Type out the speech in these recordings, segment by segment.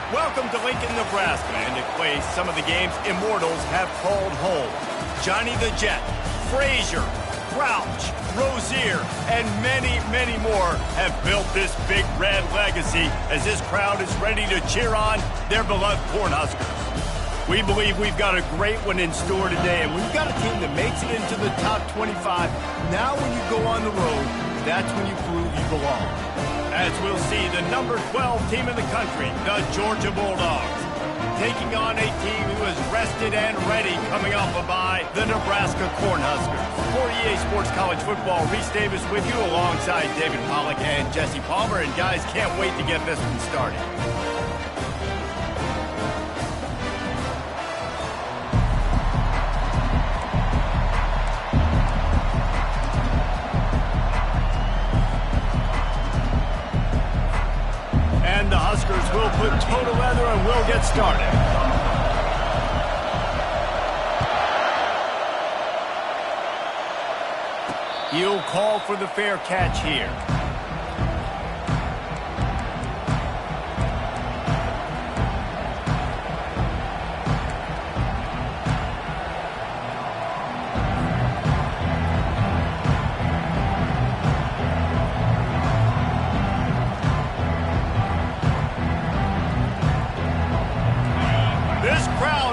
Welcome to Lincoln, Nebraska, and a place some of the game's immortals have called home. Johnny the Jet, Frazier, Crouch, Rozier, and many, many more have built this big red legacy as this crowd is ready to cheer on their beloved Cornhuskers. We believe we've got a great one in store today, and we've got a team that makes it into the top 25. Now when you go on the road, that's when you prove you belong. As we'll see, the number 12 team in the country, the Georgia Bulldogs, taking on a team who is rested and ready coming off a bye, the Nebraska Cornhuskers. For EA Sports College Football, Reese Davis with you alongside David Pollack and Jesse Palmer. And guys, can't wait to get this one started. And the Huskers will put total leather and we'll get started. He'll call for the fair catch here.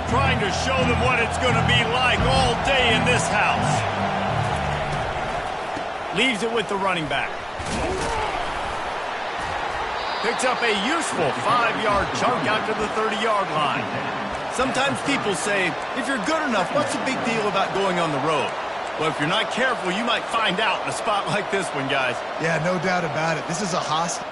Trying to show them what it's going to be like all day in this house. Leaves it with the running back. Picks up a useful 5-yard chunk out to the 30-yard line. Sometimes people say, if you're good enough, what's the big deal about going on the road? Well, if you're not careful, you might find out in a spot like this one, guys. Yeah, no doubt about it. This is a hostile.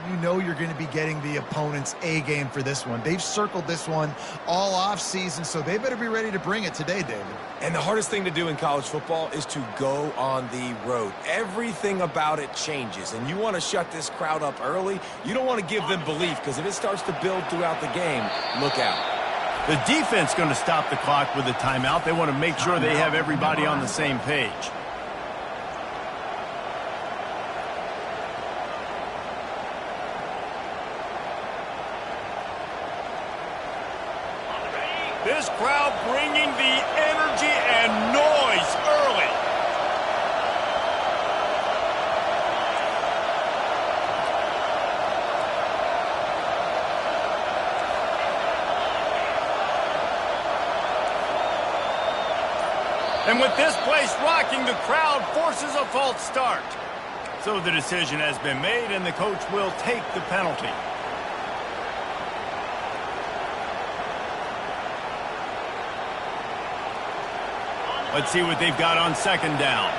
You know you're going to be getting the opponent's A game for this one. They've circled this one all off season, so they better be ready to bring it today, David. And the hardest thing to do in college football is to go on the road. Everything about it changes, and you want to shut this crowd up early. You don't want to give them belief, because if it starts to build throughout the game, look out. The defense going to stop the clock with a timeout. They want to make sure they have everybody on the same page. This crowd bringing the energy and noise early. And with this place rocking, the crowd forces a false start. So the decision has been made, and the coach will take the penalty. Let's see what they've got on second down.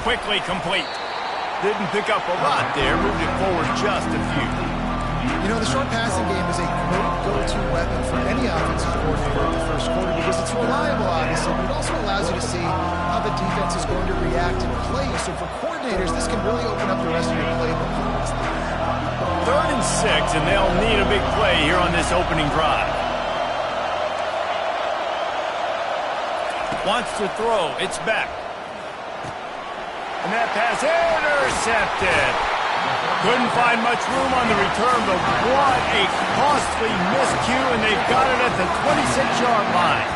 Quickly complete. Didn't pick up a lot there, moved it forward just a few. You know, the short passing game is a great go-to weapon for any offensive coordinator in the first quarter because it's reliable, obviously, but it also allows you to see how the defense is going to react and play. So for coordinators, this can really open up the rest of your playbook for the rest of the game. 3rd and 6, and they'll need a big play here on this opening drive. Wants to throw. It's back. And that pass intercepted. Couldn't find much room on the return, but what a costly miscue, and they've got it at the 26-yard line.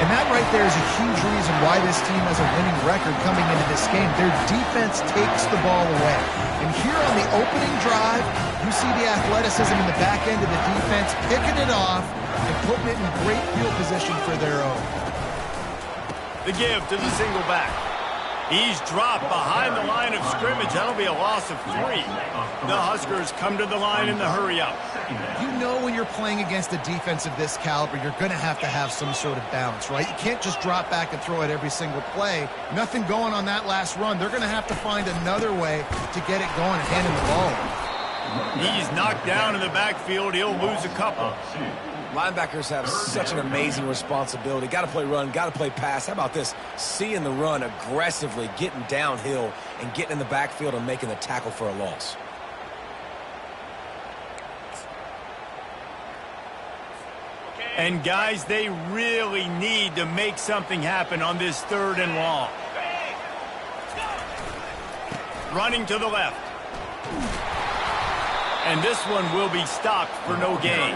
And that right there is a huge reason why this team has a winning record coming into this game. Their defense takes the ball away. And here on the opening drive, you see the athleticism in the back end of the defense, picking it off and putting it in great field position for their own. The give to the single back. He's dropped behind the line of scrimmage. That'll be a loss of 3. The Huskers come to the line in the hurry-up. You know when you're playing against a defense of this caliber, you're going to have some sort of balance, right? You can't just drop back and throw it every single play. Nothing going on that last run. They're going to have to find another way to get it going and hand him the ball. He's knocked down in the backfield. He'll lose a couple. Linebackers have such an amazing responsibility. Got to play run, got to play pass. How about this? Seeing the run aggressively, getting downhill, and getting in the backfield and making the tackle for a loss. And, guys, they really need to make something happen on this 3rd and long. Running to the left. And this one will be stopped for no gain.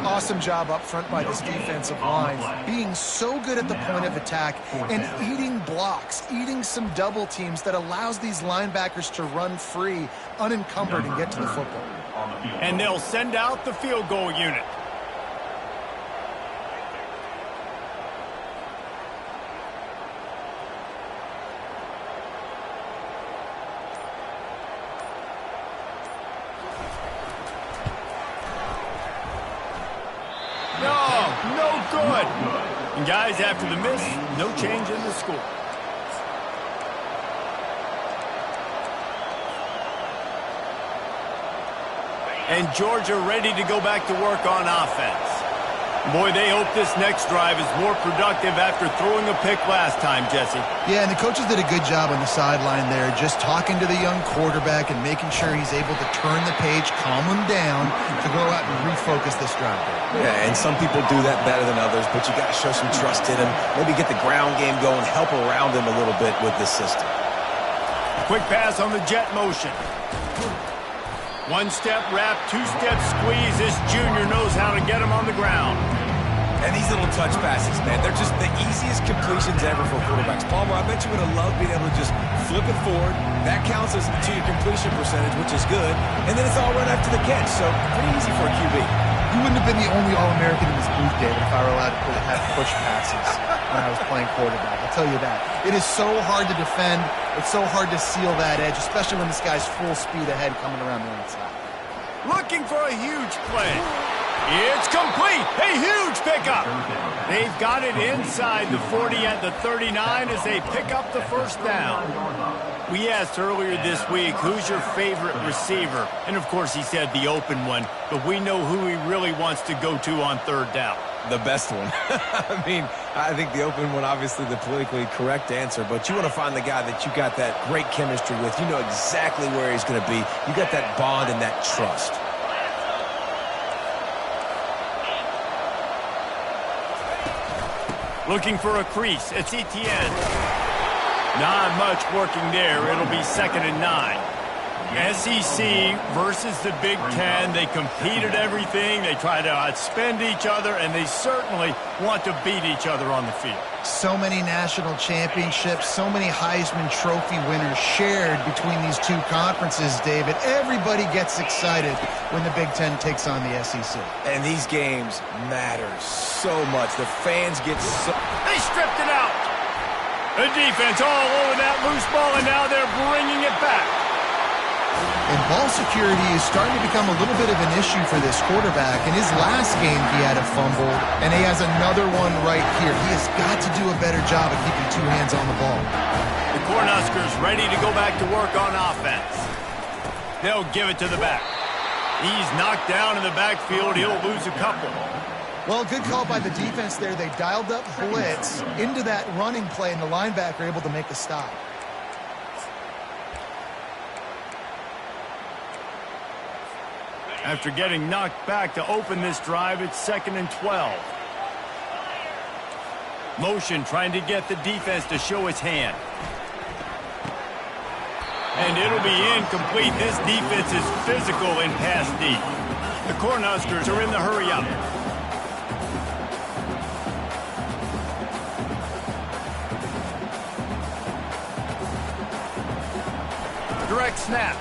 Awesome job up front by this defensive line, being so good at the point of attack and eating blocks, eating some double teams that allows these linebackers to run free, unencumbered, and get to the football. And they'll send out the field goal unit. No good. And guys, after the miss, no change in the score. And Georgia ready to go back to work on offense. Boy, they hope this next drive is more productive after throwing a pick last time, Jesse. Yeah, and the coaches did a good job on the sideline there, just talking to the young quarterback and making sure he's able to turn the page, calm him down, to go out and refocus this drive. Yeah, and some people do that better than others, but you got to show some trust in him, maybe get the ground game going, help around him a little bit with this system. Quick pass on the jet motion. One-step wrap, two-step squeeze. This junior knows how to get him on the ground. And these little touch passes, man, they're just the easiest completions ever for quarterbacks. Palmer, I bet you would have loved being able to just flip it forward. That counts as to your completion percentage, which is good. And then it's all right after the catch, so pretty easy for a QB. You wouldn't have been the only All-American in this booth, David, if I were allowed to have push passes when I was playing quarterback. I'll tell you that. It is so hard to defend. It's so hard to seal that edge, especially when this guy's full speed ahead coming around the outside. Looking for a huge play. It's complete. A huge pickup. They've got it inside the 40 at the 39 as they pick up the first down. We asked earlier this week, who's your favorite receiver? And, of course, he said the open one, but we know who he really wants to go to on 3rd down. The best one. I mean, I think the open one, obviously the politically correct answer, but you want to find the guy that you got that great chemistry with. You know exactly where he's going to be. You got that bond and that trust. Looking for a crease. It's Etienne. Not much working there. It'll be 2nd and 9. SEC versus the Big Ten. They competed everything. They try to outspend each other, and they certainly want to beat each other on the field. So many national championships, so many Heisman Trophy winners shared between these two conferences, David. Everybody gets excited when the Big Ten takes on the SEC. And these games matter so much. The fans get so... They stripped it out. The defense all over that loose ball, and now they're bringing it back. And ball security is starting to become a little bit of an issue for this quarterback. In his last game, he had a fumble, and he has another one right here. He has got to do a better job of keeping two hands on the ball. The Cornhuskers ready to go back to work on offense. They'll give it to the back. He's knocked down in the backfield. He'll lose a couple. Well, good call by the defense there. They dialed up blitz into that running play, and the linebacker able to make a stop. After getting knocked back to open this drive, it's 2nd and 12. Motion trying to get the defense to show its hand. And it'll be incomplete. This defense is physical in pass deep. The Cornhuskers are in the hurry up. Direct snap.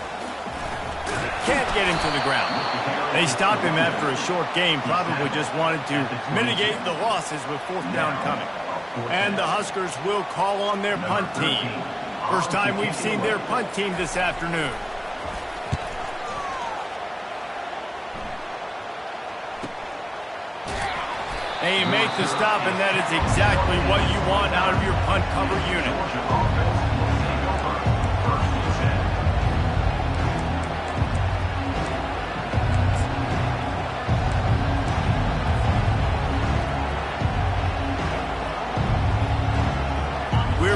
Can't get him to the ground. They stop him after a short game. Probably just wanted to mitigate the losses with 4th down coming. And the Huskers will call on their punt team. First time we've seen their punt team this afternoon. They make the stop, and that is exactly what you want out of your punt cover unit.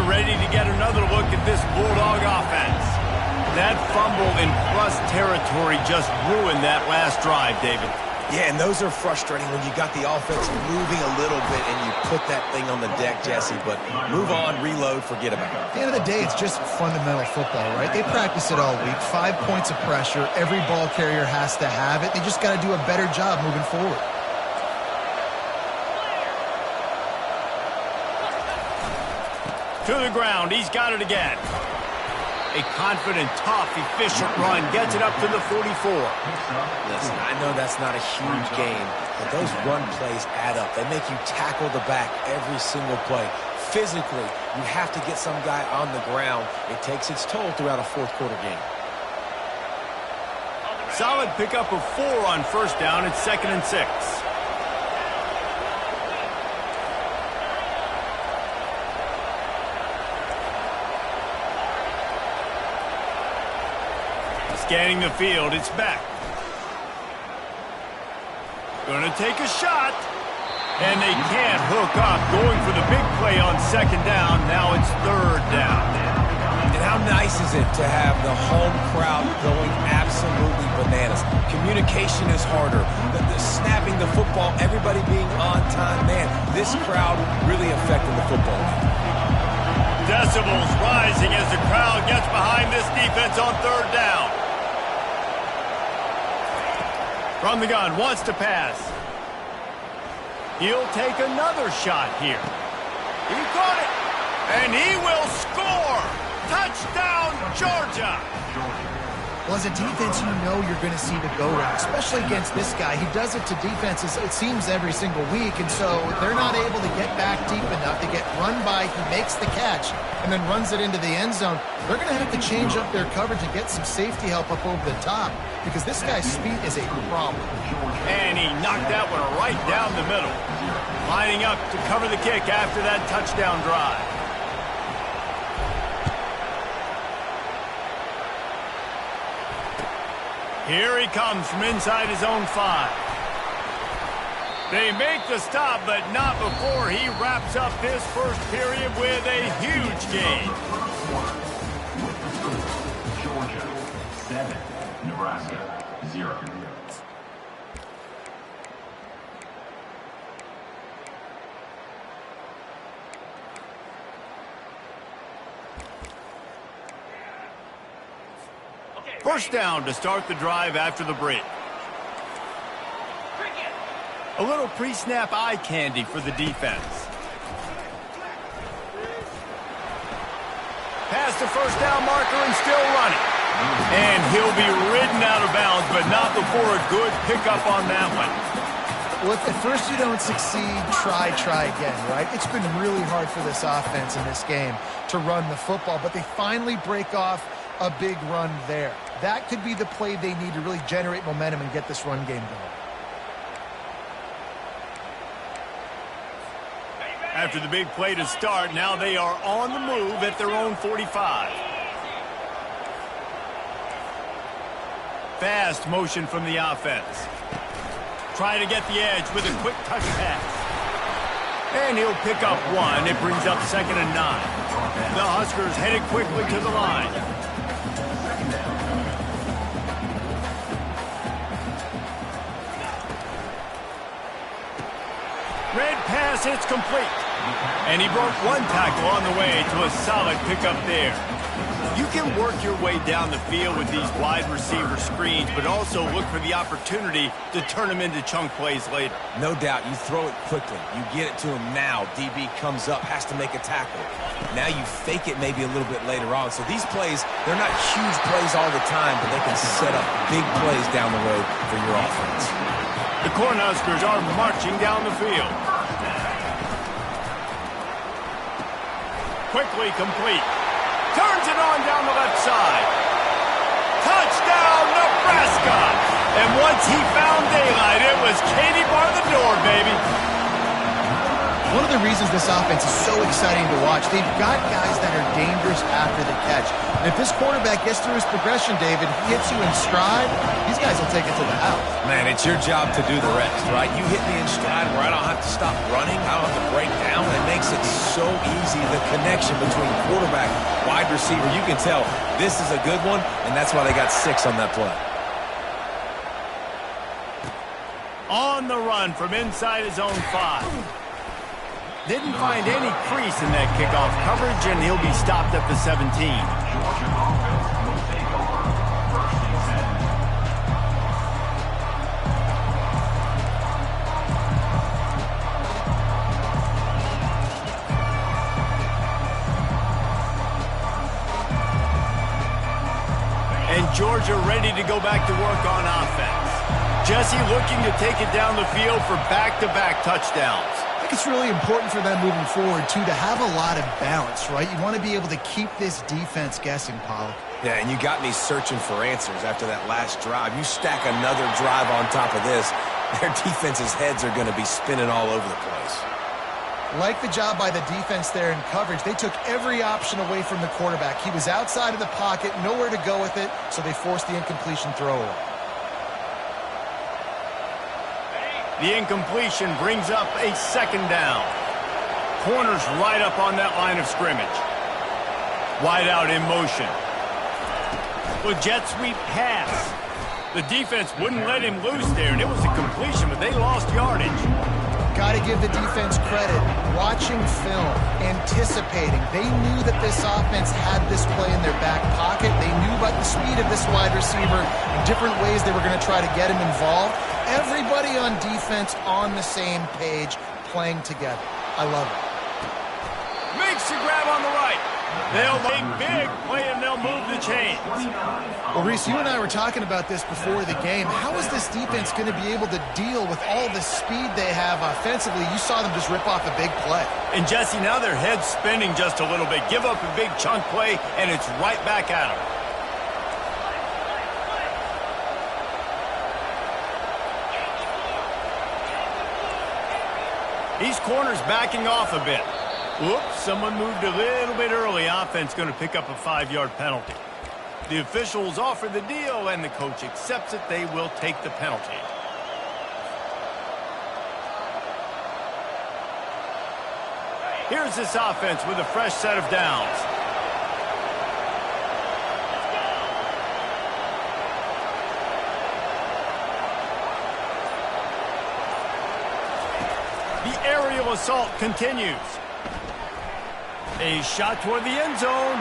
Ready to get another look at this Bulldog offense. That fumble in plus territory just ruined that last drive, David. Yeah, and those are frustrating when you got the offense moving a little bit and you put that thing on the deck, Jesse. But move on, reload, forget about it. At the end of the day, it's just fundamental football, right? They practice it all week. 5 points of pressure. Every ball carrier has to have it. They just got to do a better job moving forward. To the ground. He's got it again. A confident, tough, efficient run. Gets it up to the 44. Listen, I know that's not a huge game, but those run plays add up. They make you tackle the back every single play. Physically, you have to get some guy on the ground. It takes its toll throughout a 4th quarter game. Solid pickup of 4 on 1st down. It's 2nd and 6. Scanning the field, it's back. Gonna take a shot. And they can't hook up. Going for the big play on 2nd down. Now it's 3rd down. And how nice is it to have the home crowd going absolutely bananas? Communication is harder. The snapping the football, everybody being on time. Man, this crowd really affected the football game. Decibels rising as the crowd gets behind this defense on 3rd down. From the gun, wants to pass. He'll take another shot here. He caught it, and he will score. Touchdown, Georgia. Well, as a defense, you know you're going to see the go route, especially against this guy. He does it to defenses, it seems, every single week, and so they're not able to get back deep enough to get run by. He makes the catch and then runs it into the end zone. They're going to have to change up their coverage and get some safety help up over the top because this guy's speed is a problem. And he knocked that one right down the middle. Lining up to cover the kick after that touchdown drive. Here he comes from inside his own 5. They make the stop, but not before he wraps up this first period with a huge gain. Georgia, 7. Nebraska, 0. First down to start the drive after the break. A little pre-snap eye candy for the defense. Past the first down marker and still running. And he'll be ridden out of bounds, but not before a good pickup on that one. Well, if at first you don't succeed, try again, right? It's been really hard for this offense in this game to run the football, but they finally break off a big run there. That could be the play they need to really generate momentum and get this run game going. After the big play to start, now they are on the move at their own 45. Fast motion from the offense. Try to get the edge with a quick touch pass. And he'll pick up one. It brings up 2nd and 9. The Huskers headed quickly to the line. Red pass hits complete. And he broke one tackle on the way to a solid pickup there. You can work your way down the field with these wide receiver screens, but also look for the opportunity to turn them into chunk plays later. No doubt, you throw it quickly. You get it to him now. DB comes up, has to make a tackle. Now you fake it maybe a little bit later on. So these plays, they're not huge plays all the time, but they can set up big plays down the road for your offense. The Cornhuskers are marching down the field. Quickly complete. Turns it on down the left side. Touchdown, Nebraska! And once he found daylight, it was Katie bar the door, baby. One of the reasons this offense is so exciting to watch, they've got guys that are dangerous after the catch. And if this quarterback gets through his progression, David, he hits you in stride, these guys will take it to the house. Man, it's your job to do the rest, right? You hit me in stride where I don't have to stop running, I don't have to break down. It makes it so easy, the connection between quarterback, wide receiver. You can tell this is a good one, and that's why they got 6 on that play. On the run from inside his own 5. Didn't find any crease in that kickoff coverage, and he'll be stopped at the 17. And Georgia ready to go back to work on offense. Jesse looking to take it down the field for back-to-back touchdowns. I think it's really important for them moving forward, too, to have a lot of balance, right? You want to be able to keep this defense guessing, Pollock. Yeah, and you got me searching for answers after that last drive. You stack another drive on top of this, their defense's heads are going to be spinning all over the place. Like the job by the defense there in coverage, they took every option away from the quarterback. He was outside of the pocket, nowhere to go with it, so they forced the incompletion throw away. The incompletion brings up a 2nd down. Corners right up on that line of scrimmage. Wide out in motion. Well, jet sweep pass. The defense wouldn't let him loose there, and it was a completion, but they lost yardage. Got to give the defense credit. Watching film, anticipating. They knew that this offense had this play in their back pocket. They knew about the speed of this wide receiver and different ways they were going to try to get him involved. Everybody on defense on the same page, playing together. I love it. Makes the grab on the right. They'll make big play and they'll move the chains. Well, Reese, you and I were talking about this before the game. How is this defense going to be able to deal with all the speed they have offensively? You saw them just rip off a big play. And Jesse, now their head's spinning just a little bit. Give up a big chunk play and it's right back at them. These corners backing off a bit. Whoops, someone moved a little bit early. Offense going to pick up a 5-yard penalty. The officials offer the deal, and the coach accepts it. They will take the penalty. Here's this offense with a fresh set of downs. The aerial assault continues. A shot toward the end zone.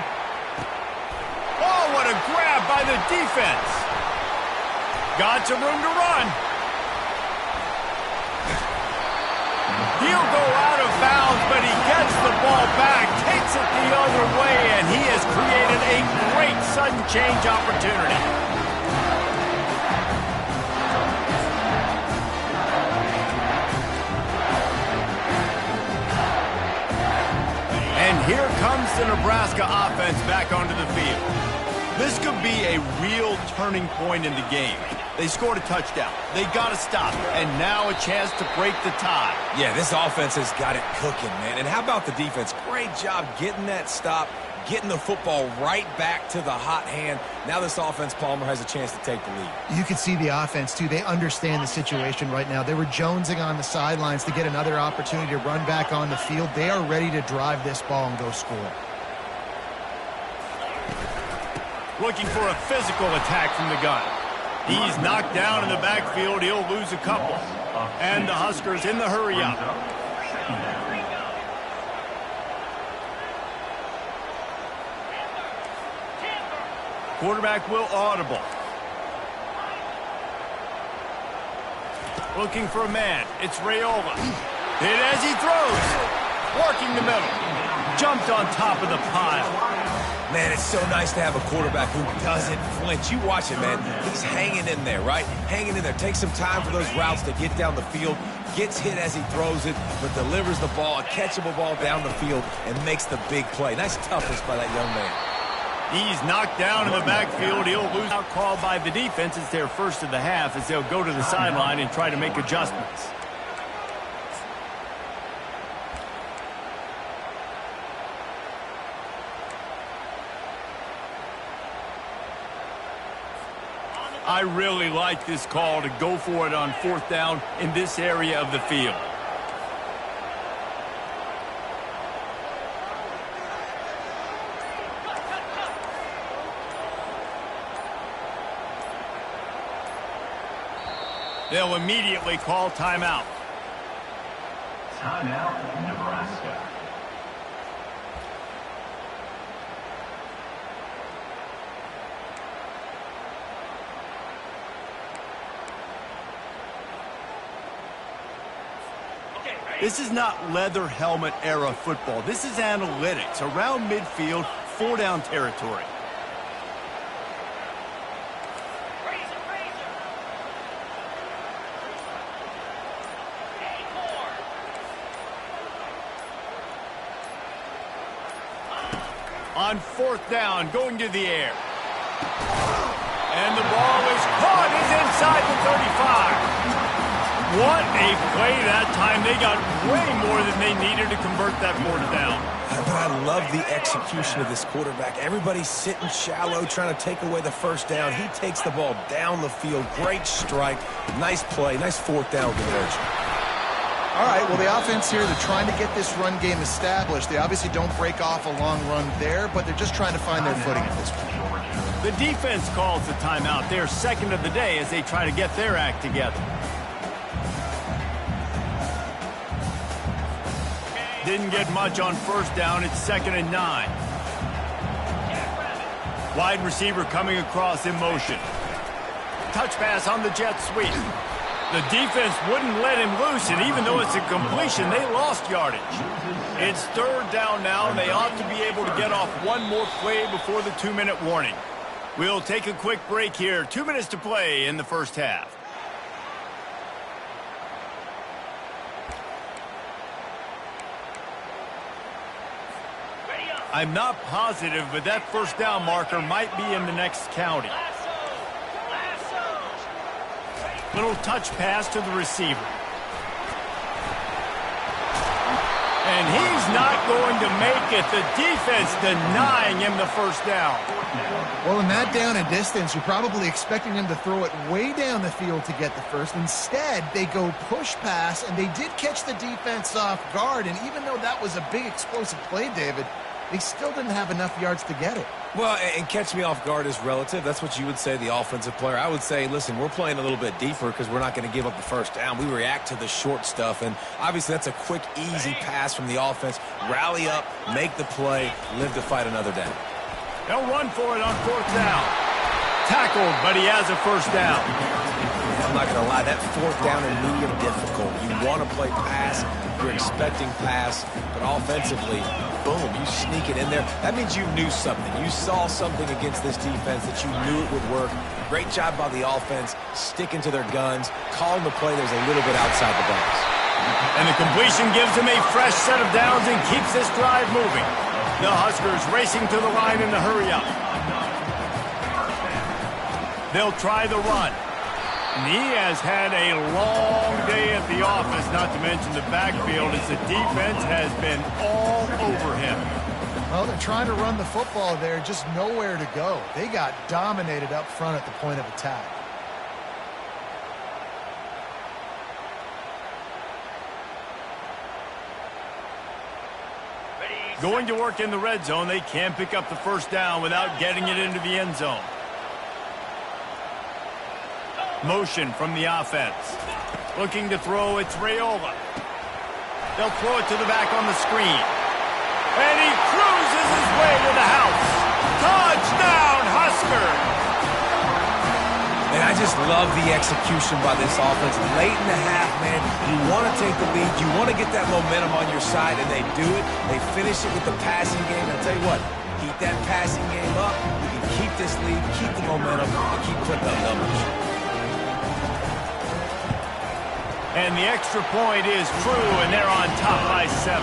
Oh, what a grab by the defense. Got some room to run. He'll go out of bounds, but he gets the ball back, takes it the other way, and he has created a great sudden change opportunity. And here comes the Nebraska offense back onto the field. This could be a real turning point in the game. They scored a touchdown. They got to stop. And now a chance to break the tie. Yeah, this offense has got it cooking, man. And how about the defense? Great job getting that stop, getting the football right back to the hot hand. Now this offense, Palmer, has a chance to take the lead. You can see the offense, too. They understand the situation right now. They were jonesing on the sidelines to get another opportunity to run back on the field. They are ready to drive this ball and go score. Looking for a physical attack from the gun. He's knocked down in the backfield. He'll lose a couple. And the Huskers in the hurry up. Quarterback will audible. Looking for a man. It's Raiola. Hit as he throws. Working the middle. Jumped on top of the pile. Man, it's so nice to have a quarterback who doesn't flinch. You watch it, man. He's hanging in there, right? Hanging in there. Takes some time for those routes to get down the field. Gets hit as he throws it, but delivers the ball, a catchable ball down the field, and makes the big play. Nice toughness by that young man. He's knocked down in the backfield. He'll lose. Out called by the defense. It's their first of the half as they'll go to the sideline and try to make adjustments. I really like this call to go for it on fourth down in this area of the field. They'll immediately call timeout. Timeout, Nebraska. This is not leather helmet era football. This is analytics. Around midfield, 4-down territory. On fourth down, going to the air. And the ball is caught. It's inside the 35. What a play that time. They got way more than they needed to convert that fourth down. But I love the execution of this quarterback. Everybody's sitting shallow, trying to take away the first down. He takes the ball down the field. Great strike. Nice play. Nice fourth down conversion. All right, well, the offense here, they're trying to get this run game established. They obviously don't break off a long run there, but they're just trying to find their footing at this point. The defense calls the timeout. They're second of the day as they try to get their act together. Didn't get much on first down. It's 2nd and 9. Wide receiver coming across in motion. Touch pass on the jet sweep. The defense wouldn't let him loose, and even though it's a completion, they lost yardage. It's 3rd down now, and they ought to be able to get off one more play before the 2-minute warning. We'll take a quick break here. 2 minutes to play in the first half. I'm not positive, but that first down marker might be in the next county. Little touch pass to the receiver. And he's not going to make it. The defense denying him the first down. Well, in that down and distance, you're probably expecting them to throw it way down the field to get the first. Instead, they go push pass, and they did catch the defense off guard. And even though that was a big explosive play, David, they still didn't have enough yards to get it. Well, and catch me off guard is relative. That's what you would say, the offensive player. I would say, listen, we're playing a little bit deeper because we're not going to give up the first down. We react to the short stuff, and obviously that's a quick, easy pass from the offense. Rally up, make the play, live to fight another day. They'll run for it on fourth down. Tackled, but he has a first down. I'm not going to lie, that fourth down is medium difficult. You want to play pass, you're expecting pass, but offensively, boom, you sneak it in there. That means you knew something. You saw something against this defense that you knew it would work. Great job by the offense, sticking to their guns, calling the play that was a little bit outside the box. And the completion gives him a fresh set of downs and keeps this drive moving. The Huskers racing to the line in the hurry up. They'll try the run. And he has had a long day at the office, not to mention the backfield, as the defense has been all over him. Well, they're trying to run the football there, just nowhere to go. They got dominated up front at the point of attack. Going to work in the red zone, they can't pick up the first down without getting it into the end zone. Motion from the offense. Looking to throw, it's Raiola. They'll throw it to the back on the screen. And he cruises his way to the house. Touchdown, Husker! And I just love the execution by this offense. Late in the half, man, you want to take the lead. You want to get that momentum on your side, and they do it. They finish it with the passing game. I'll tell you what, keep that passing game up. You can keep this lead, keep the momentum, and keep putting up numbers. And the extra point is true, and they're on top by 7.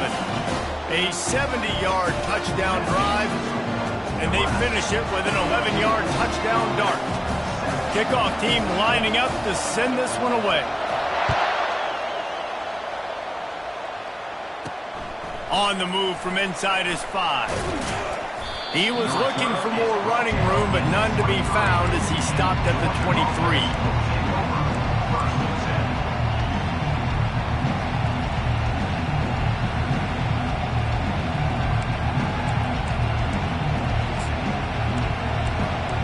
A 70-yard touchdown drive, and they finish it with an 11-yard touchdown dart. Kickoff team lining up to send this one away. On the move from inside his 5. He was looking for more running room, but none to be found as he stopped at the 23.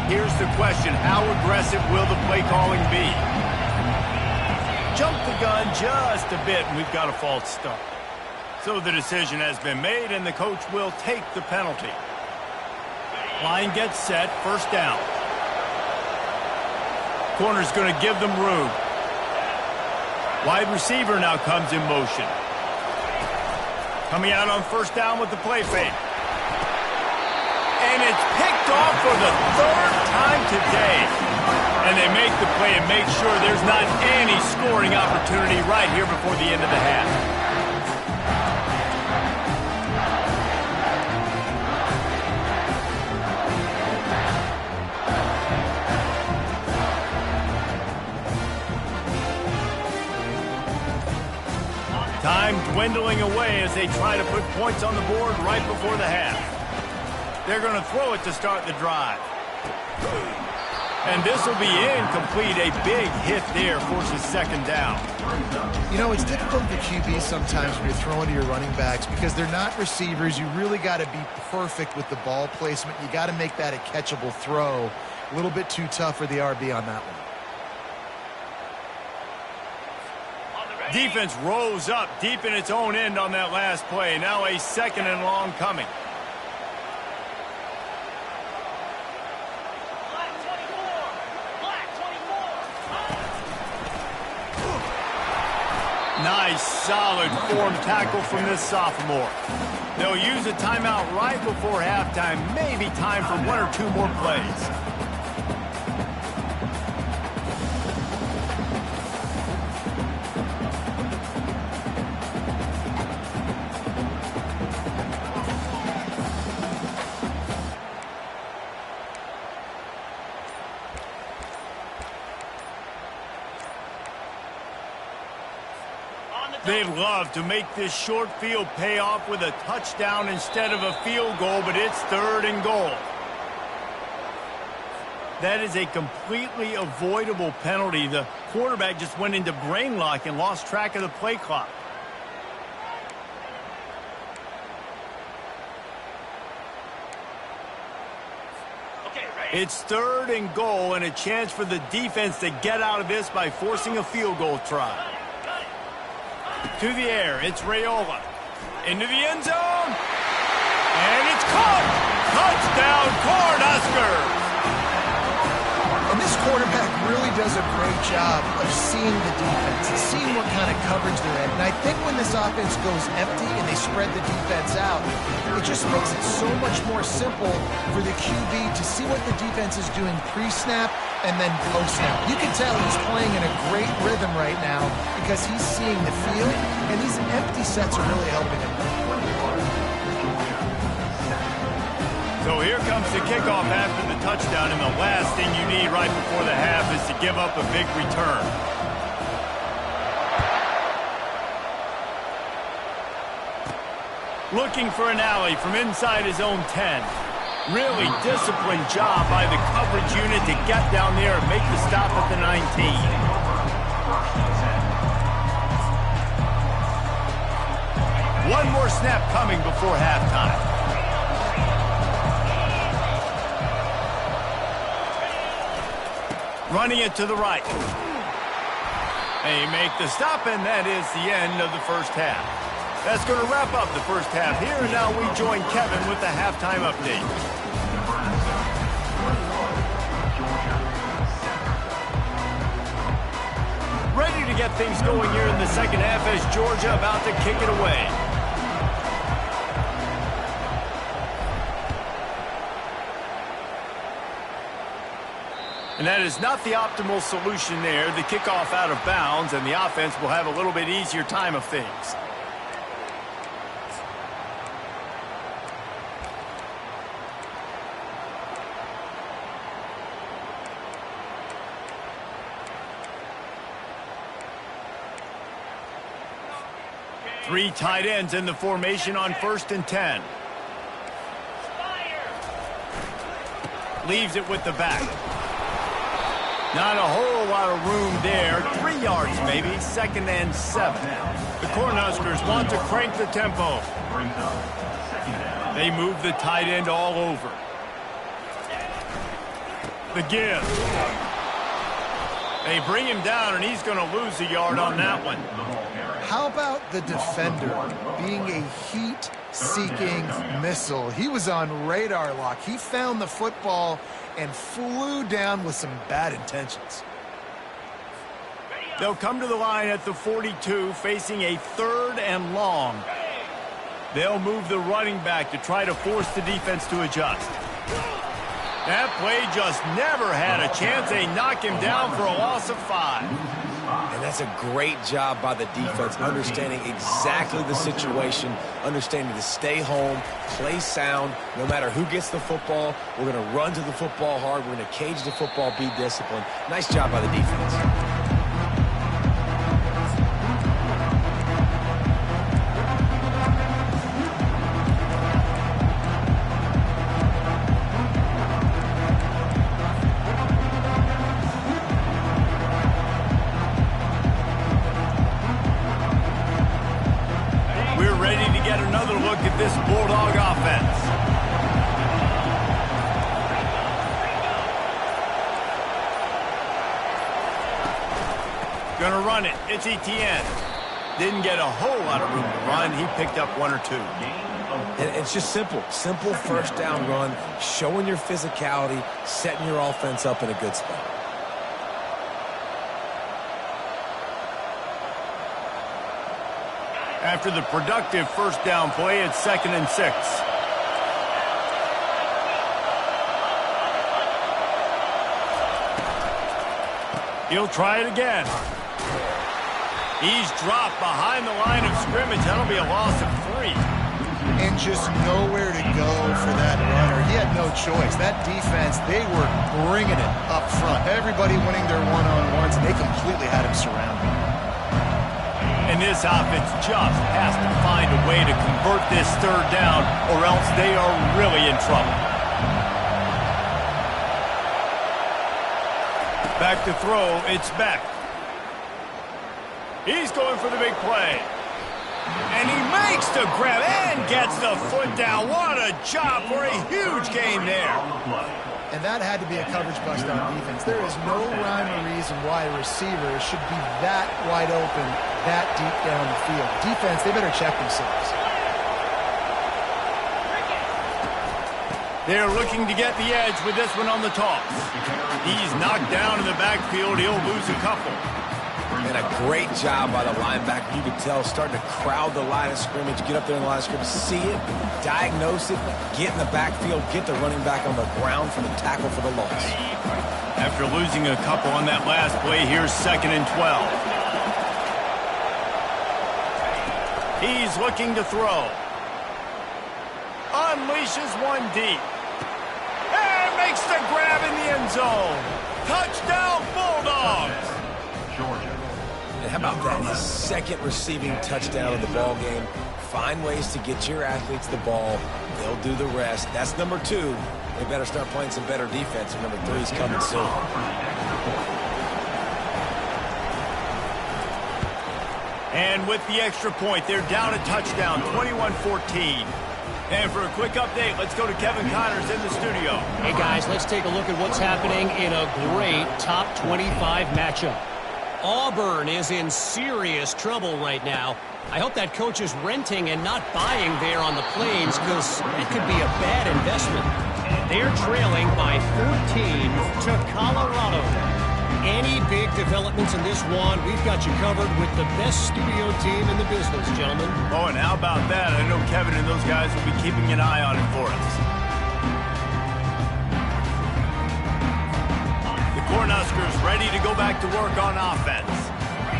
Here's the question, how aggressive will the play calling be? Jump the gun just a bit, and we've got a false start. So the decision has been made, and the coach will take the penalty. Line gets set, first down. Corner's going to give them room. Wide receiver now comes in motion. Coming out on first down with the play fake. And it's picked off for the third time today. And they make the play and make sure there's not any scoring opportunity right here before the end of the half. Time dwindling away as they try to put points on the board right before the half. They're going to throw it to start the drive. And this will be incomplete. A big hit there forces second down. You know, it's difficult for QB sometimes when you're throwing to your running backs because they're not receivers. You really got to be perfect with the ball placement. You got to make that a catchable throw. A little bit too tough for the RB on that one. Defense rose up deep in its own end on that last play. Now a second and long coming. Nice, solid form tackle from this sophomore. They'll use a timeout right before halftime. Maybe time for one or two more plays. They'd love to make this short field pay off with a touchdown instead of a field goal, but it's 3rd and goal. That is a completely avoidable penalty. The quarterback just went into brain lock and lost track of the play clock. It's 3rd and goal and a chance for the defense to get out of this by forcing a field goal try. To the air, it's Raiola. Into the end zone. And it's caught. Touchdown, Cornhuskers. And this quarterback really does a great job of seeing the defense and seeing what kind of coverage they're in. And I think when this offense goes empty and they spread the defense out, it just makes it so much more simple for the QB to see what the defense is doing pre-snap and then post-snap. You can tell he's playing in a great rhythm right now because he's seeing the field, and these empty sets are really helping him. So here comes the kickoff after the touchdown, and the last thing you need right before the half is to give up a big return. Looking for an alley from inside his own 10. Really disciplined job by the coverage unit to get down there and make the stop at the 19. One more snap coming before halftime. Running it to the right. They make the stop, and that is the end of the first half. That's going to wrap up the first half here, and now we join Kevin with the halftime update. Ready to get things going here in the second half as Georgia about to kick it away. And that is not the optimal solution there. The kickoff out of bounds, and the offense will have a little bit easier time of things. Three tight ends in the formation on 1st and 10. Leaves it with the back. Not a whole lot of room there. 3 yards maybe. 2nd and 7. The Cornhuskers want to crank the tempo. They move the tight end all over. The give. They bring him down, and he's going to lose a yard on that one. How about the defender being a heat-seeking missile? He was on radar lock. He found the football and flew down with some bad intentions. They'll come to the line at the 42, facing a 3rd and long. They'll move the running back to try to force the defense to adjust. That play just never had a chance. They knock him down for a loss of 5. And that's a great job by the defense, understanding exactly the situation, understanding to stay home, play sound. No matter who gets the football, we're going to run to the football hard. We're going to cage the football, be disciplined. Nice job by the defense. This Bulldog offense. Gonna run it. It's Etienne. Didn't get a whole lot of room to run. He picked up 1 or 2. And it's just simple. Simple first down run, showing your physicality, setting your offense up in a good spot. After the productive first down play, it's 2nd and 6. He'll try it again. He's dropped behind the line of scrimmage. That'll be a loss of 3. And just nowhere to go for that runner. He had no choice. That defense, they were bringing it up front. Everybody winning their one-on-ones, and they completely had him surrounded. And And this offense just has to find a way to convert this third down, or else they are really in trouble. Back to throw, it's Beck. He's going for the big play. And he makes the grab and gets the foot down. What a job for a huge gain there. And that had to be a coverage bust on defense. There is no rhyme or reason why a receiver should be that wide open, that deep down the field. Defense, they better check themselves. They're looking to get the edge with this one on the toss. He's knocked down in the backfield. He'll lose a couple. And a great job by the linebacker. You could tell starting to crowd the line of scrimmage, get up there in the line of scrimmage, see it, diagnose it, get in the backfield, get the running back on the ground for the tackle for the loss. After losing a couple on that last play, here's 2nd and 12. He's looking to throw. Unleashes one deep. And makes the grab in the end zone. Touchdown, Bulldogs! Georgia. And how about that? His 2nd receiving touchdown of the ball game. Find ways to get your athletes the ball. They'll do the rest. That's number 2. They better start playing some better defense. And number 3 is coming soon. And with the extra point, they're down a touchdown, 21-14. And for a quick update, let's go to Kevin Connors in the studio. Hey, guys, let's take a look at what's happening in a great top 25 matchup. Auburn is in serious trouble right now. I hope that coach is renting and not buying there on the Plains, because that could be a bad investment. They're trailing by 14 to Colorado. Any big developments in this one, we've got you covered with the best studio team in the business, gentlemen. Oh, and how about that? I know Kevin and those guys will be keeping an eye on it for us. The Cornhuskers ready to go back to work on offense.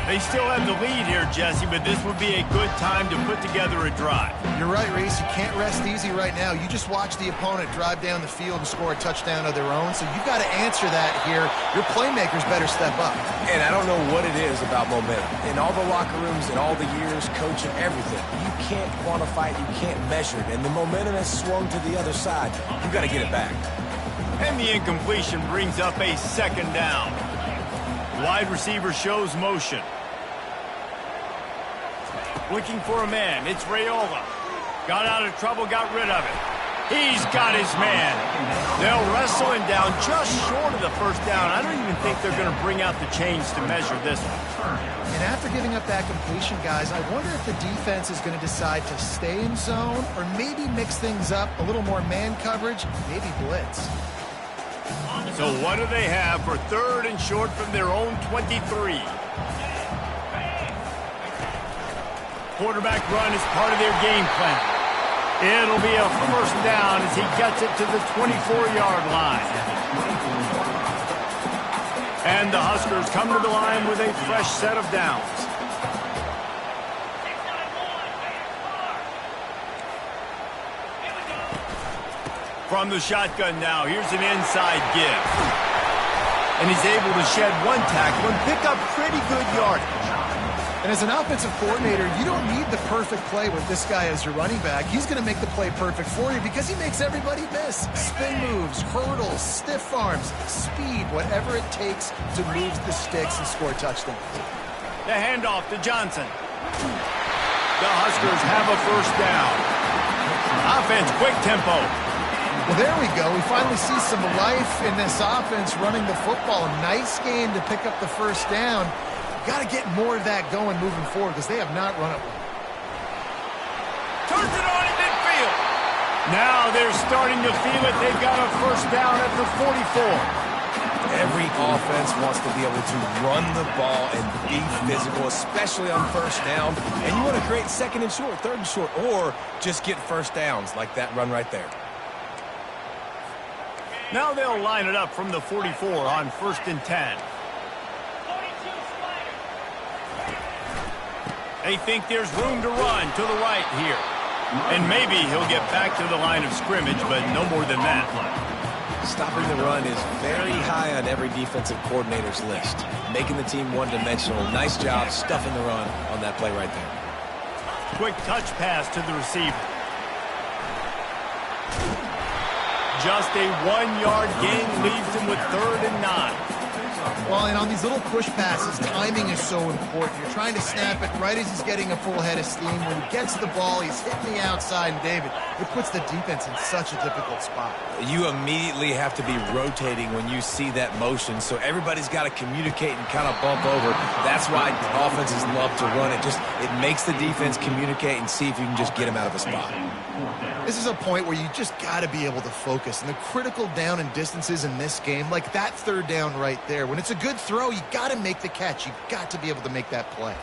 They still have the lead here, Jesse, but this would be a good time to put together a drive. You're right, Reese. You can't rest easy right now. You just watch the opponent drive down the field and score a touchdown of their own, so you've got to answer that here. Your playmakers better step up. And I don't know what it is about momentum. In all the locker rooms, in all the years, coaching, everything, you can't quantify it, you can't measure it, and the momentum has swung to the other side. You've got to get it back. And the incompletion brings up a 2nd down. Wide receiver shows motion. Looking for a man. It's Raiola. Got out of trouble, got rid of it. He's got his man. They'll wrestle him down just short of the 1st down. I don't even think they're going to bring out the chains to measure this one. And after giving up that completion, guys, I wonder if the defense is going to decide to stay in zone or maybe mix things up, a little more man coverage, maybe blitz. So what do they have for 3rd and short from their own 23? Quarterback run is part of their game plan. It'll be a 1st down as he gets it to the 24-yard line. And the Huskers come to the line with a fresh set of downs. From the shotgun now, here's an inside give. And he's able to shed one tackle and pick up pretty good yardage. And as an offensive coordinator, you don't need the perfect play with this guy as your running back. He's going to make the play perfect for you because he makes everybody miss. Spin moves, hurdles, stiff arms, speed, whatever it takes to move the sticks and score touchdowns. The handoff to Johnson. The Huskers have a 1st down. Offense, quick tempo. Well, there we go. We finally see some life in this offense running the football. Nice game to pick up the 1st down. Got to get more of that going moving forward because they have not run it well. Turns it on in midfield. Now they're starting to feel it. They've got a 1st down at the 44. Every offense wants to be able to run the ball and be physical, especially on 1st down. And you want to create 2nd and short, 3rd and short, or just get 1st downs like that run right there. Now they'll line it up from the 44 on 1st and 10. They think there's room to run to the right here. And maybe he'll get back to the line of scrimmage, but no more than that. Stopping the run is very high on every defensive coordinator's list. Making the team one-dimensional. Nice job stuffing the run on that play right there. Quick touch pass to the receiver. Just a 1-yard gain leaves him with 3rd and 9. Well, and on these little push passes, timing is so important. You're trying to snap it right as he's getting a full head of steam. When he gets the ball, he's hitting the outside, and David, it puts the defense in such a difficult spot. You immediately have to be rotating when you see that motion, so everybody's got to communicate and kind of bump over. That's why offenses love to run it. It makes the defense communicate and see if you can just get him out of a spot. This is a point where you just got to be able to focus. And the critical down and distances in this game, like that 3rd down right there, when it's a good throw, you got to make the catch. You got to be able to make that play.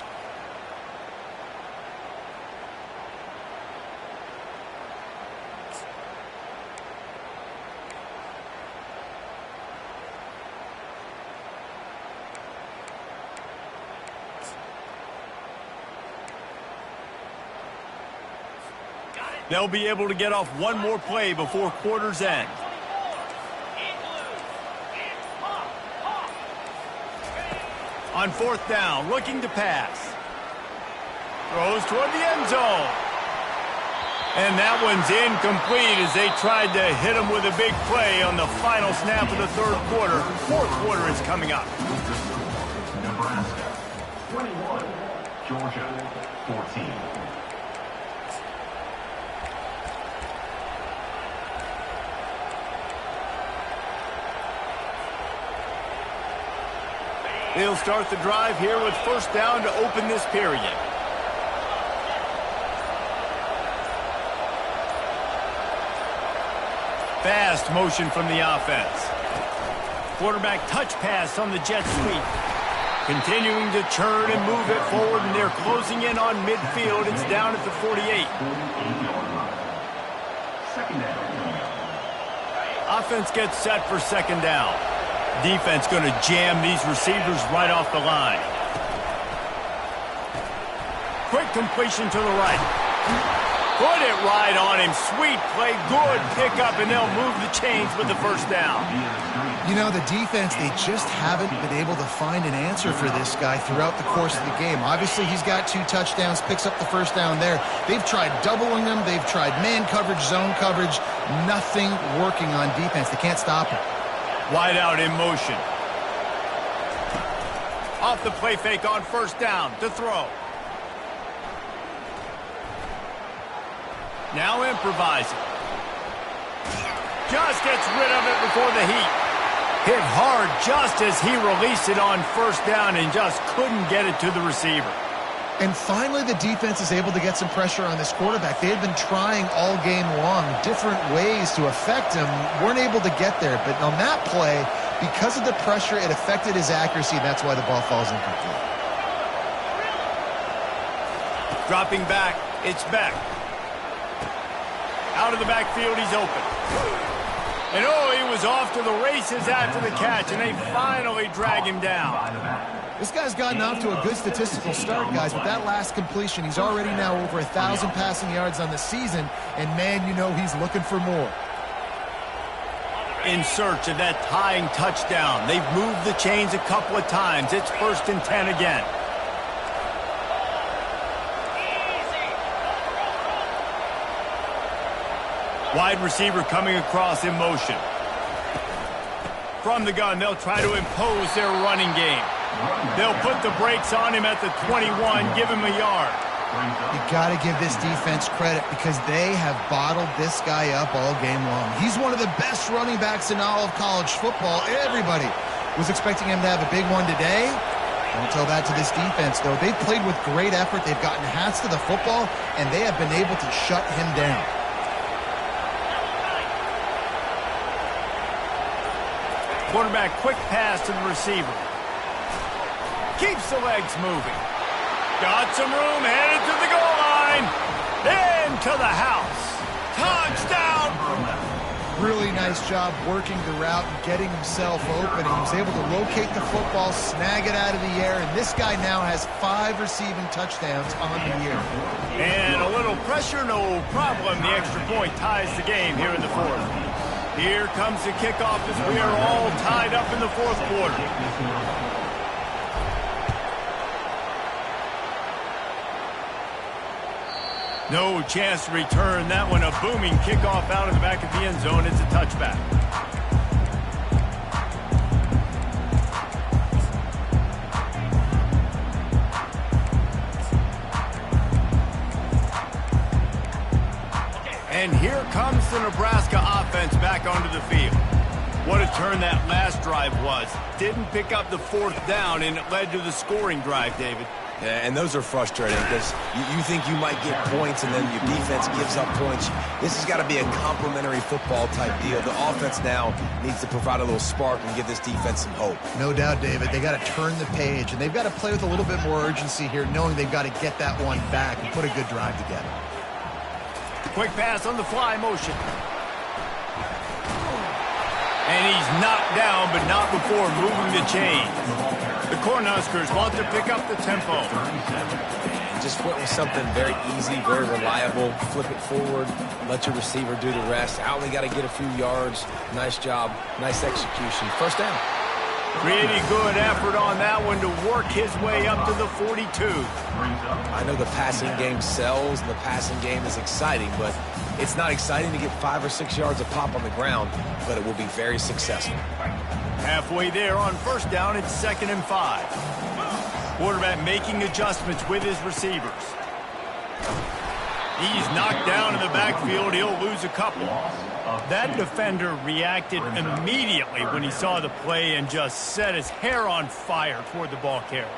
They'll be able to get off one more play before quarter's end. On 4th down, looking to pass. Throws toward the end zone. And that one's incomplete as they tried to hit him with a big play on the final snap of the 3rd quarter. 4th quarter is coming up. Nebraska 21, Georgia 14. They'll start the drive here with 1st down to open this period. Fast motion from the offense. Quarterback touch pass on the jet sweep. Continuing to churn and move it forward, and they're closing in on midfield. It's down at the 48. Offense gets set for 2nd down. Defense going to jam these receivers right off the line. Quick completion to the right. Put it right on him. Sweet play. Good pickup, and they'll move the chains with the 1st down. You know, the defense, they just haven't been able to find an answer for this guy throughout the course of the game. Obviously, he's got 2 touchdowns, picks up the 1st down there. They've tried doubling him. They've tried man coverage, zone coverage. Nothing working on defense. They can't stop him. Wide out in motion. Off the play fake on 1st down to throw. Now improvising. Just gets rid of it before the heat. Hit hard just as he released it on 1st down and just couldn't get it to the receiver. And finally, the defense is able to get some pressure on this quarterback. They had been trying all game long different ways to affect him, weren't able to get there. But on that play, because of the pressure, it affected his accuracy, and that's why the ball falls incomplete. Dropping back, it's Beck. Out of the backfield, he's open. And oh, he was off to the races after the catch, and they finally drag him down. This guy's gotten off to a good statistical start, guys. With that last completion, he's already now over 1,000 passing yards on the season, and man, you know he's looking for more. In search of that tying touchdown. They've moved the chains a couple of times. It's 1st and 10 again. Wide receiver coming across in motion. From the gun, they'll try to impose their running game. They'll put the brakes on him at the 21, give him a yard. You got to give this defense credit because they have bottled this guy up all game long. He's one of the best running backs in all of college football. Everybody was expecting him to have a big one today. Don't tell that to this defense, though. They've played with great effort. They've gotten hats to the football, and they have been able to shut him down. Quarterback quick pass to the receiver. Keeps the legs moving. Got some room, headed to the goal line. Into the house. Touchdown! Really nice job working the route and getting himself open. He was able to locate the football, snag it out of the air, and this guy now has 5 receiving touchdowns on the year. And a little pressure, no problem. The extra point ties the game here in the 4th. Here comes the kickoff as we are all tied up in the fourth quarter. No chance to return that one. A booming kickoff out of the back of the end zone. It's a touchback. And here comes the Nebraska offense back onto the field. What a turn that last drive was. Didn't pick up the fourth down, and it led to the scoring drive, David. Yeah, and those are frustrating because you think you might get points and then your defense gives up points. This has got to be a complementary football type deal. The offense now needs to provide a little spark and give this defense some hope. No doubt, David. They got to turn the page, and they've got to play with a little bit more urgency here, knowing they've got to get that one back and put a good drive together. Quick pass on the fly motion. And he's knocked down, but not before moving the chains. The Cornhuskers want to pick up the tempo. And just went with something very easy, very reliable. Flip it forward, let your receiver do the rest. I only got to get a few yards. Nice job, nice execution. First down. Pretty good effort on that one to work his way up to the 42. I know the passing game sells and the passing game is exciting, but it's not exciting to get 5 or 6 yards a pop on the ground, but it will be very successful. Halfway there on first down, it's 2nd and 5. Quarterback making adjustments with his receivers. He's knocked down in the backfield. He'll lose a couple. That defender reacted immediately when he saw the play and just set his hair on fire toward the ball carrier.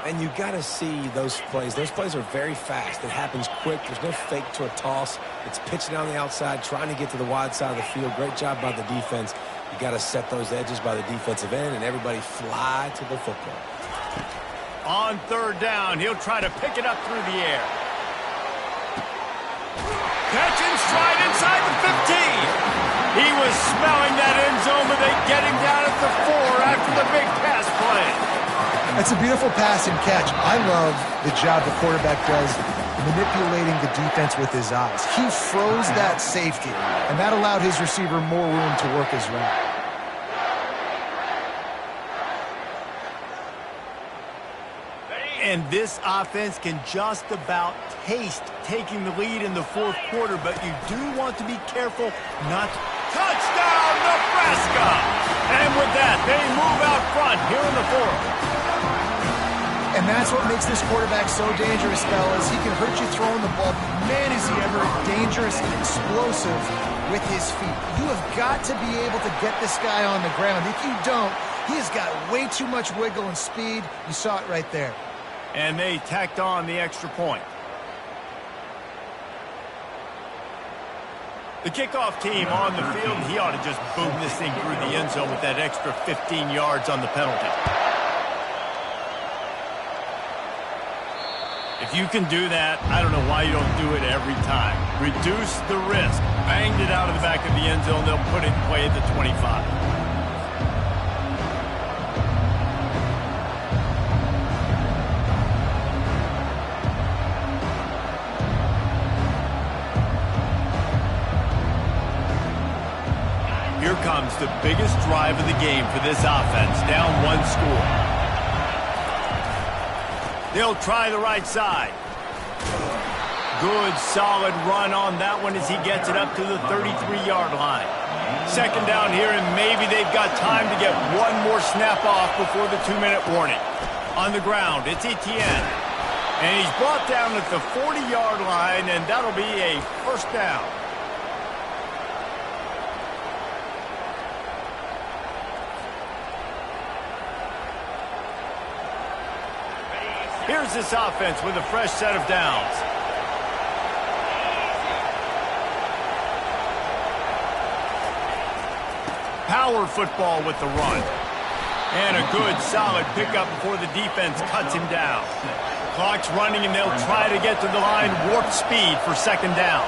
And you got to see those plays. Those plays are very fast. It happens quick. There's no fake to a toss. It's pitching on the outside, trying to get to the wide side of the field. Great job by the defense. You got to set those edges by the defensive end, and everybody fly to the football. On third down, he'll try to pick it up through the air. Catch and stride inside the 15. He was smelling that end zone, but they get him down at the 4 after the big pass play. That's a beautiful pass and catch. I love the job the quarterback does manipulating the defense with his eyes. He froze that safety, and that allowed his receiver more room to work his route. And this offense can just about taste taking the lead in the fourth quarter, but you do want to be careful not to... Touchdown, Nebraska! And with that, they move out front here in the fourth. And that's what makes this quarterback so dangerous, fellas. He can hurt you throwing the ball. Man, is he ever dangerous and explosive with his feet. You have got to be able to get this guy on the ground. If you don't, he has got way too much wiggle and speed. You saw it right there. And they tacked on the extra point. The kickoff team on the field, he ought to just boom this thing through the end zone with that extra 15 yards on the penalty. If you can do that, I don't know why you don't do it every time. Reduce the risk. Banged it out of the back of the end zone. They'll put it in play at the 25. Here comes the biggest drive of the game for this offense, down one score. They'll try the right side. Good, solid run on that one as he gets it up to the 33-yard line. Second down here, and maybe they've got time to get one more snap off before the 2-minute warning. On the ground, it's Etienne. And he's brought down at the 40-yard line, and that'll be a first down. Here's this offense with a fresh set of downs. Power football with the run. And a good, solid pickup before the defense cuts him down. Clock's running, and they'll try to get to the line warp speed for second down.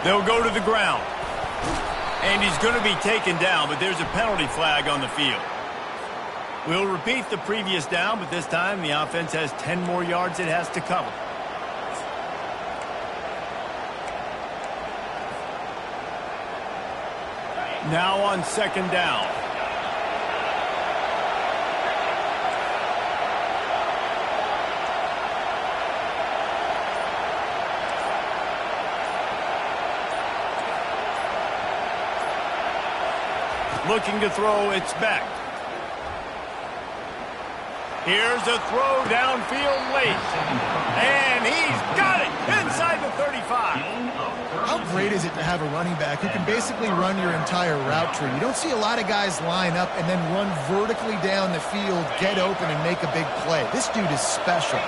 They'll go to the ground. And he's going to be taken down, but there's a penalty flag on the field. We'll repeat the previous down, but this time the offense has 10 more yards it has to cover. Now on second down. Looking to throw, it's Beck. Here's a throw downfield late. And he's got it inside the 35. How great is it to have a running back who can basically run your entire route tree? You don't see a lot of guys line up and then run vertically down the field, get open, and make a big play. This dude is special.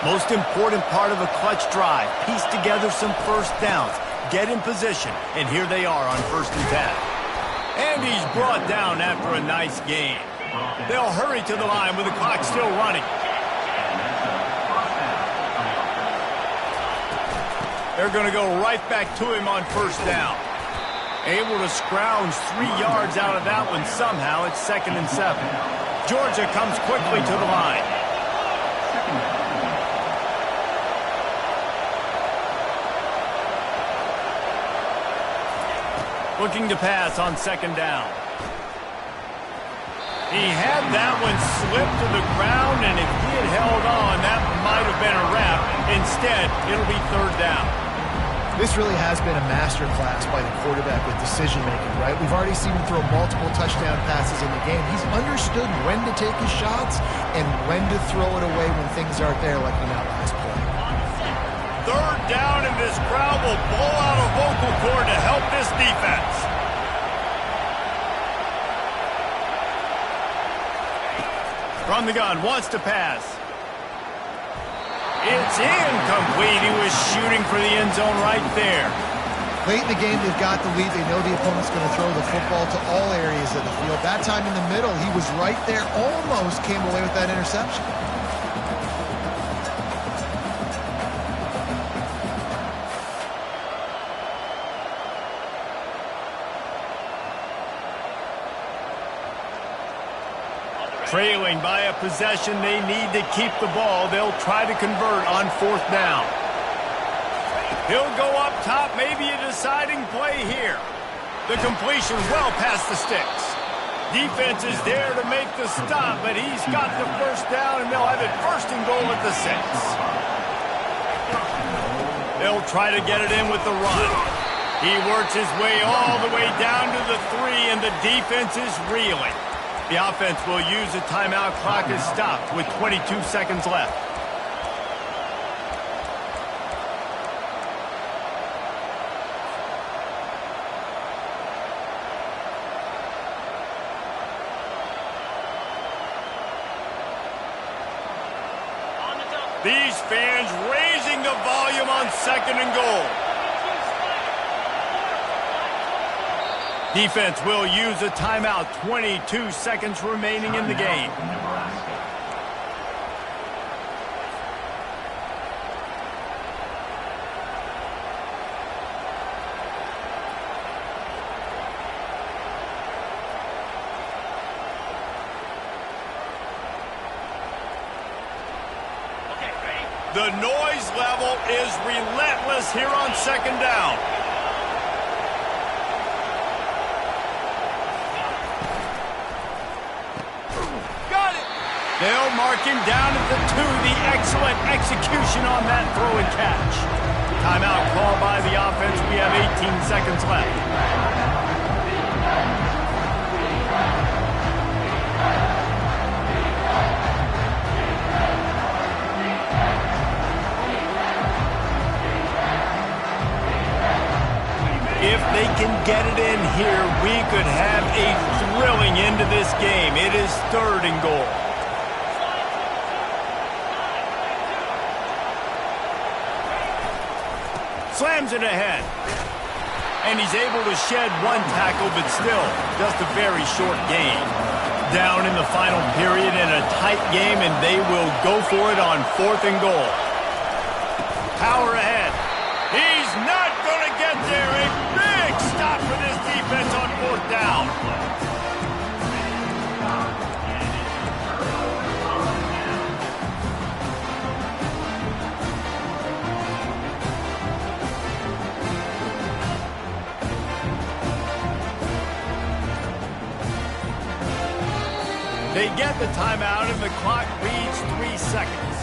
Most important part of a clutch drive. Piece together some first downs. Get in position. And here they are on 1st and 10. And he's brought down after a nice game. They'll hurry to the line with the clock still running. They're going to go right back to him on 1st down. Able to scrounge 3 yards out of that one somehow. It's 2nd and 7. Georgia comes quickly to the line. Looking to pass on 2nd down. He had that one slip to the ground, and if he had held on, that might have been a wrap. Instead, it'll be 3rd down. This really has been a master class by the quarterback with decision-making, right? We've already seen him throw multiple touchdown passes in the game. He's understood when to take his shots and when to throw it away when things aren't there, like in that last play. 3rd down, and this crowd will blow out a vocal cord to help this defense. From the gun, wants to pass. It's incomplete. He was shooting for the end zone right there. Late in the game, they've got the lead. They know the opponent's going to throw the football to all areas of the field. That time in the middle, he was right there, almost came away with that interception. Trailing by a possession, they need to keep the ball. They'll try to convert on 4th down. He'll go up top, maybe a deciding play here. The completion well past the sticks. Defense is there to make the stop, but he's got the 1st down, and they'll have it 1st and goal at the 6. They'll try to get it in with the run. He works his way all the way down to the 3, and the defense is reeling. The offense will use a timeout. Clock is stopped with 22 seconds left. These fans raising the volume on 2nd and goal. Defense will use a timeout. 22 seconds remaining in the game. The noise level is relentless here on 2nd down. They'll mark him down at the 2. The excellent execution on that throw and catch. Timeout called by the offense. We have 18 seconds left. If they can get it in here, we could have a thrilling end to this game. It is 3rd and goal. Slams it ahead. And he's able to shed 1 tackle, but still just a very short gain. Down in the final period in a tight game, and they will go for it on 4th and goal. Power ahead. He's not going to get there. A big stop for this defense on 4th down. They get the timeout, and the clock reads 3 seconds.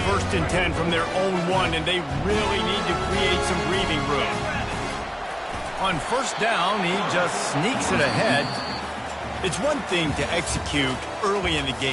First and 10 from their own 1, and they really need to create some breathing room. On first down, he just sneaks it ahead. It's one thing to execute early in the game.